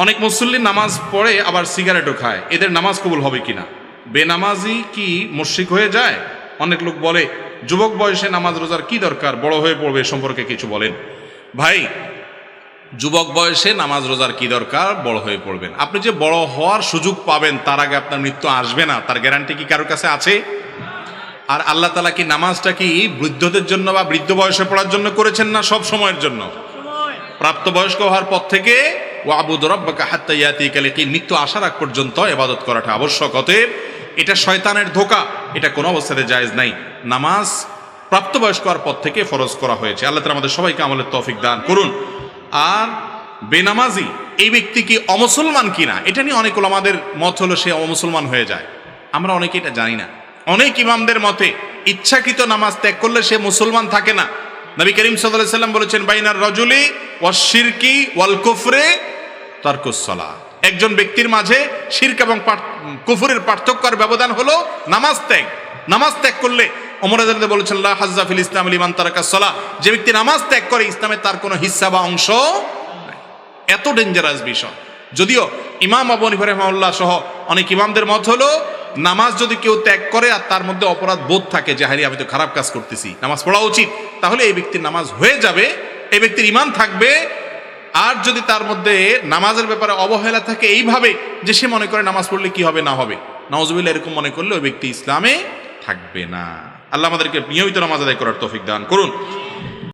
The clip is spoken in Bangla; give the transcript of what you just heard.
অনেক মুসল্লি নামাজ পড়ে আবার সিগারেটও খায়, এদের নামাজ কবুল হবে কিনা? বেনামাজি কি মুশরিক হয়ে যায়? অনেক লোক বলে যুবক বয়সে নামাজ রোজার কি দরকার, বড় হয়ে পড়বে, সম্পর্কে কিছু বলেন। ভাই, যুবক বয়সে নামাজ রোজার কি দরকার, বড় হয়ে পড়বেন। আপনি যে বড় হওয়ার সুযোগ পাবেন তার আগে আপনার মৃত্যু আসবে না, তার গ্যারান্টি কি কারোর কাছে আছে? আর আল্লাহ তাআলা কি নামাজটা কি বৃদ্ধদের জন্য বা বৃদ্ধ বয়সে পড়ার জন্য করেছেন, না সব সময়ের জন্য? প্রাপ্তবয়স্ক হওয়ার পর থেকে ওয়াবুদ রাব্বাকা হাত্তা ইয়াতিয়াকাল ইয়াকিন, মৃত্যু আসার আগ পর্যন্ত ইবাদত করাটা আবশ্যক। অতএব এটা শয়তানের ধোঁকা, এটা কোনো অবস্থাতে জায়েজ নাই। নামাজ প্রাপ্তবয়স্ক হওয়ার পর থেকে ফরজ করা হয়েছে। আল্লাহ তাআলা আমাদের সবাইকে আমলের তৌফিক দান করুন। আর বেনামাজি এই ব্যক্তি কি অমুসলমান কিনা, এটা নিয়ে অনেক ওলামাদের মত হলো সে অমুসলমান হয়ে যায়। আমরা অনেকে এটা জানি না। অনেক ইমামদের মতে ইচ্ছাকৃত নামাজ ত্যাগ করলে সে মুসলমান থাকে না। নবী করিম সাল্লাল্লাহু আলাইহি ওয়াসাল্লাম বলেছেন, বাইনার রাজুলি ওয়াশ শিরকি ওয়াল কুফরি তারকুস সালাত। একজন ব্যক্তির মাঝে শিরক এবং কুফরের পার্থক্য আর ব্যবধান হলো নামাজ ত্যাগ। নামাজ ত্যাগ করলে ওমর রাদিয়াল্লাহু আনহু বলেছেন, লা হাজ্জা ফিল ইসলাম লিমান তারাকাস সালাত, যে ব্যক্তি নামাজ ত্যাগ করে ইসলামে তার কোনো হিস্সা বা অংশ নাই। এত ডেঞ্জারাস বিষয়। যদিও ইমাম আবু হানিফা রাহিমাহুল্লাহ সহ অনেক ইমামদের মত হলো নামাজ যদি কেউ ত্যাগ করে আর তার মধ্যে অপরাধ বোধ থাকে যে হারি আমি তো খারাপ কাজ করতেছি, নামাজ পড়া উচিত, তাহলে এই ব্যক্তির নামাজ হয়ে যাবে, এই ব্যক্তির ঈমান থাকবে। আর যদি তার মধ্যে নামাজের ব্যাপারে অবহেলা থাকে এইভাবে যে সে মনে করে নামাজ পড়লে কি হবে না হবে, নাউজুবিল্লাহ, এরকম মনে করলে ওই ব্যক্তি ইসলামে থাকবে না। আল্লাহ আমাদেরকে নিয়মিত নামাজ আদায় করার তৌফিক দান করুন।